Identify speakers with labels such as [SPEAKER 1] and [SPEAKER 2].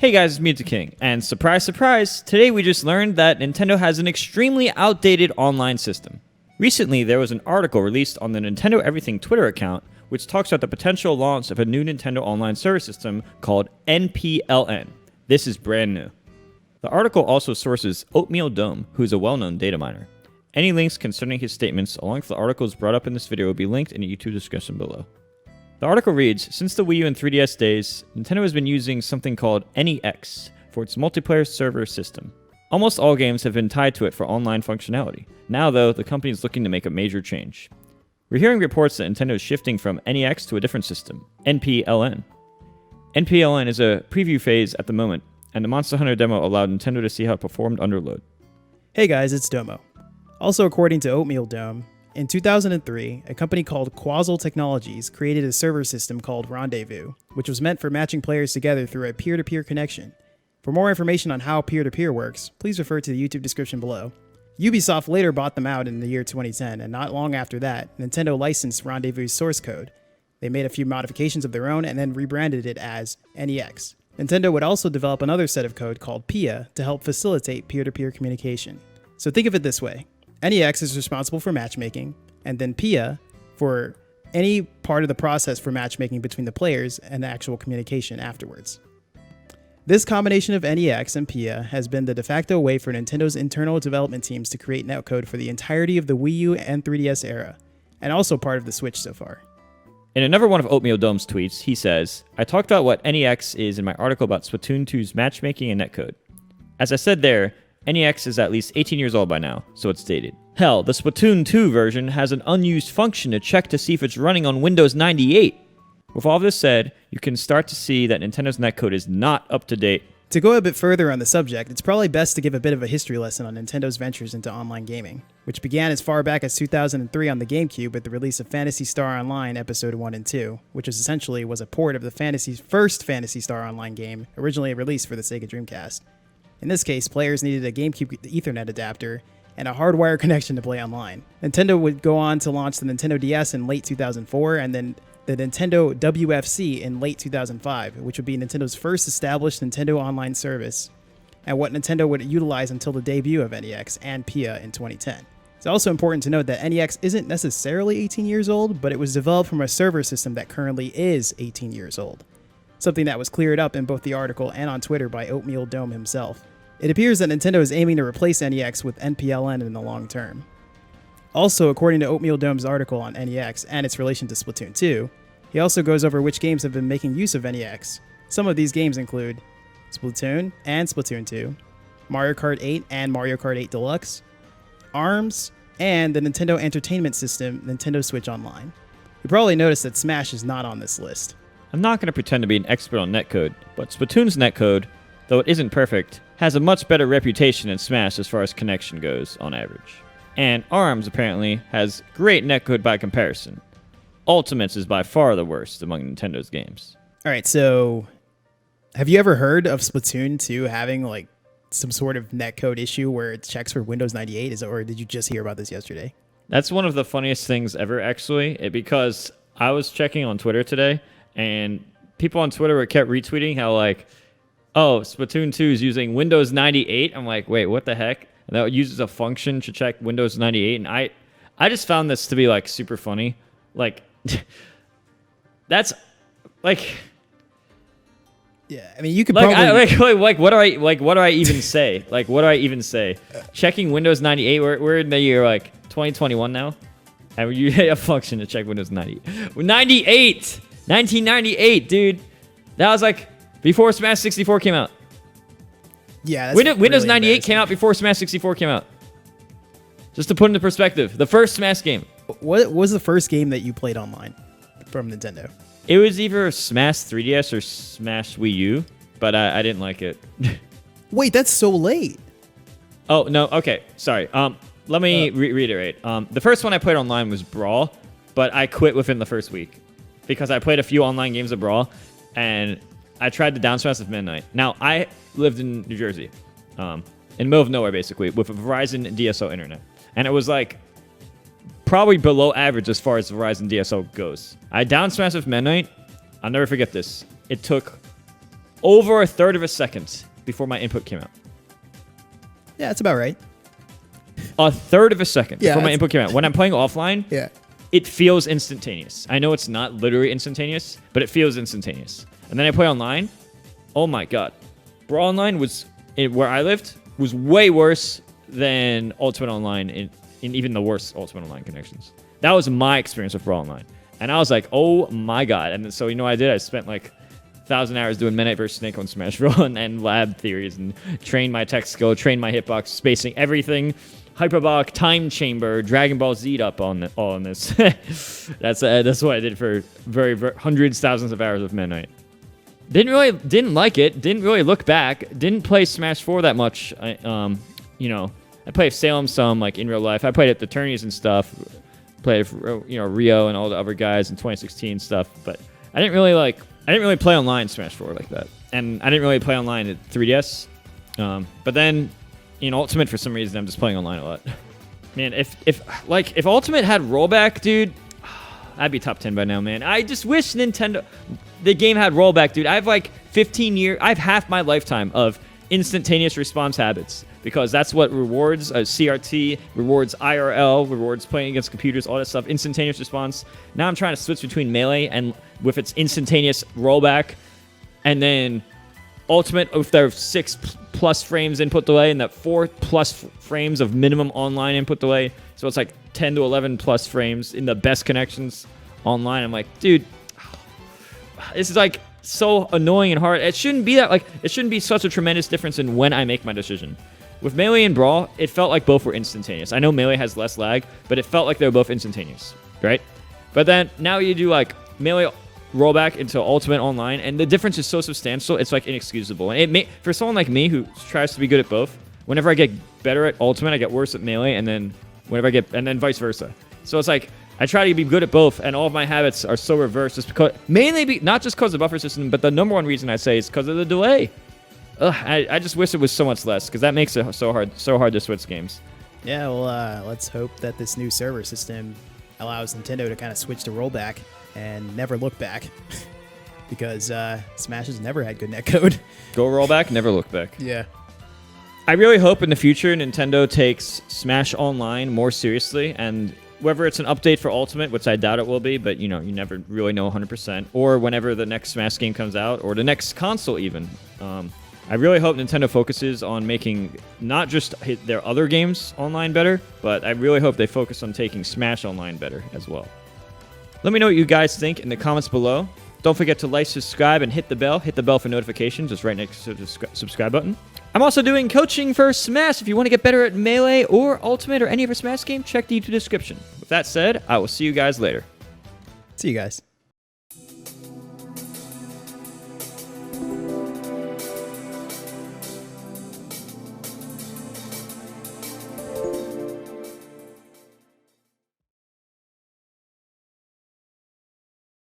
[SPEAKER 1] Hey guys, it's M2K King, and surprise, surprise, today we just learned that Nintendo has an extremely outdated online system. Recently, there was an article released on the Nintendo Everything Twitter account which talks about the potential launch of a new Nintendo online service system called NPLN. This is brand new. The article also sources Oatmeal Dome, who's a well-known data miner. Any links concerning his statements, along with the articles brought up in this video, will be linked in the YouTube description below. The article reads, since the Wii U and 3DS days, Nintendo has been using something called NEX for its multiplayer server system. Almost all games have been tied to it for online functionality. Now, though, the company is looking to make a major change. We're hearing reports that Nintendo is shifting from NEX to a different system, NPLN. NPLN is a preview phase at the moment, and the Monster Hunter demo allowed Nintendo to see how it performed under load.
[SPEAKER 2] Hey guys, it's Domo. Also, according to Oatmeal Dome, in 2003, a company called Quasal Technologies created a server system called Rendezvous, which was meant for matching players together through a peer-to-peer connection. For more information on how peer-to-peer works, please refer to the YouTube description below. Ubisoft later bought them out in the year 2010, and not long after that, Nintendo licensed Rendezvous' source code. They made a few modifications of their own and then rebranded it as NEX. Nintendo would also develop another set of code called PIA to help facilitate peer-to-peer communication. So think of it this way. NEX is responsible for matchmaking, and then PIA for any part of the process for matchmaking between the players and the actual communication afterwards. This combination of NEX and PIA has been the de facto way for Nintendo's internal development teams to create netcode for the entirety of the Wii U and 3DS era, and also part of the Switch so far.
[SPEAKER 1] In another one of Oatmeal Dome's tweets, he says, I talked about what NEX is in my article about Splatoon 2's matchmaking and netcode. As I said there, NEX is at least 18 years old by now, so it's dated. Hell, the Splatoon 2 version has an unused function to check to see if it's running on Windows 98. With all this said, you can start to see that Nintendo's netcode is not up to date.
[SPEAKER 2] To go a bit further on the subject, it's probably best to give a bit of a history lesson on Nintendo's ventures into online gaming, which began as far back as 2003 on the GameCube with the release of Phantasy Star Online Episode 1 and 2, which essentially was a port of the first Phantasy Star Online game, originally released for the Sega Dreamcast. In this case, players needed a GameCube Ethernet adapter and a hardwire connection to play online. Nintendo would go on to launch the Nintendo DS in late 2004 and then the Nintendo WFC in late 2005, which would be Nintendo's first established Nintendo Online service and what Nintendo would utilize until the debut of NEX and PIA in 2010. It's also important to note that NEX isn't necessarily 18 years old, but it was developed from a server system that currently is 18 years old, something that was cleared up in both the article and on Twitter by Oatmeal Dome himself. It appears that Nintendo is aiming to replace NEX with NPLN in the long term. Also, according to Oatmeal Dome's article on NEX and its relation to Splatoon 2, he also goes over which games have been making use of NEX. Some of these games include Splatoon and Splatoon 2, Mario Kart 8 and Mario Kart 8 Deluxe, ARMS, and the Nintendo Entertainment System Nintendo Switch Online. You probably noticed that Smash is not on this list.
[SPEAKER 1] I'm not going to pretend to be an expert on netcode, but Splatoon's netcode, though it isn't perfect, has a much better reputation than Smash as far as connection goes on average. And ARMS apparently has great netcode by comparison. Ultimates is by far the worst among Nintendo's games.
[SPEAKER 2] Alright, so have you ever heard of Splatoon 2 having like some sort of netcode issue where it checks for Windows 98? Or did you just hear about this yesterday?
[SPEAKER 1] That's one of the funniest things ever, actually, because I was checking on Twitter today, and people on Twitter kept retweeting how like, oh, Splatoon 2 is using Windows 98. I'm like, wait, what the heck? And that uses a function to check Windows 98. And I just found this to be like super funny. Like, that's like,
[SPEAKER 2] yeah. I mean, you could
[SPEAKER 1] like,
[SPEAKER 2] probably
[SPEAKER 1] what do I even say? Like, what do I even say? Checking Windows 98. We're in the year like 2021 now, and you hit a function to check Windows 98. 1998, dude. That was like before Smash 64 came out.
[SPEAKER 2] Yeah,
[SPEAKER 1] Windows
[SPEAKER 2] really
[SPEAKER 1] 98 came out before Smash 64 came out. Just to put into perspective, the first Smash game.
[SPEAKER 2] What was the first game that you played online from Nintendo?
[SPEAKER 1] It was either Smash 3DS or Smash Wii U, but I didn't like it.
[SPEAKER 2] Wait, that's so late.
[SPEAKER 1] Oh, no, okay, sorry. Let me reiterate. The first one I played online was Brawl, but I quit within the first week because I played a few online games of Brawl, and I tried the Down Smash of Midnight. Now, I lived in New Jersey, in the middle of nowhere, basically, with a Verizon DSL internet. And it was like probably below average as far as Verizon DSL goes. I down smashed with Midnight. I'll never forget this. It took over a third of a second before my input came out.
[SPEAKER 2] Yeah, that's about right.
[SPEAKER 1] A third of a second
[SPEAKER 2] Yeah,
[SPEAKER 1] before my input came out. When I'm playing offline,
[SPEAKER 2] Yeah.
[SPEAKER 1] it feels instantaneous. I know it's not literally instantaneous, but it feels instantaneous. And then I play online. Oh my god, Brawl Online where I lived was way worse than Ultimate Online in even the worst Ultimate Online connections. That was my experience with Brawl Online, and I was like, oh my god. And so you know what I did? I spent like 1,000 hours doing Midnight vs Snake on Smash Brawl and lab theories and trained my tech skill, trained my hitbox spacing, everything. Hyperbolic time chamber, Dragon Ball Z up on all on this. That's what I did for very hundreds, thousands of hours of Midnight. Didn't like it. Didn't really look back. Didn't play Smash 4 that much. I played Salem some like in real life. I played at the tourneys and stuff. Played Rio and all the other guys in 2016 stuff. But I didn't really play online Smash 4 like that. And I didn't really play online at 3DS. But then in Ultimate, for some reason, I'm just playing online a lot. Man, if Ultimate had rollback, dude, I'd be top 10 by now, man. I just wish the game had rollback, dude. I have like 15 years, I have half my lifetime of instantaneous response habits because that's what rewards CRT, rewards IRL, rewards playing against computers, all that stuff, instantaneous response. Now I'm trying to switch between Melee and with its instantaneous rollback, and then Ultimate with their 6+ frames input delay and that 4+ frames of minimum online input delay. So it's like 10 to 11+ frames in the best connections online. I'm like, dude, this is like so annoying and hard. It shouldn't be that, like, it shouldn't be such a tremendous difference in when I make my decision. With Melee and Brawl, it felt like both were instantaneous. I know Melee has less lag, but it felt like they were both instantaneous, right? But then now you do like Melee rollback into Ultimate Online, and the difference is so substantial, it's like inexcusable. And for someone like me who tries to be good at both, whenever I get better at Ultimate, I get worse at Melee, and then vice versa. So it's like I try to be good at both, and all of my habits are so reversed just because, not just because of the buffer system, but the number one reason I say is because of the delay. I just wish it was so much less, because that makes it so hard to switch games.
[SPEAKER 2] Yeah, well, let's hope that this new server system allows Nintendo to kind of switch to rollback and never look back, because Smash has never had good netcode.
[SPEAKER 1] Go rollback, never look back.
[SPEAKER 2] Yeah.
[SPEAKER 1] I really hope in the future Nintendo takes Smash Online more seriously, and whether it's an update for Ultimate, which I doubt it will be, but you never really know 100%, or whenever the next Smash game comes out, or the next console even. I really hope Nintendo focuses on making not just their other games online better, but I really hope they focus on taking Smash Online better as well. Let me know what you guys think in the comments below. Don't forget to like, subscribe, and hit the bell. Hit the bell for notifications, just right next to the subscribe button. I'm also doing coaching for Smash. If you want to get better at Melee or Ultimate or any of our Smash games, check the YouTube description. With that said, I will see you guys later.
[SPEAKER 2] See you guys.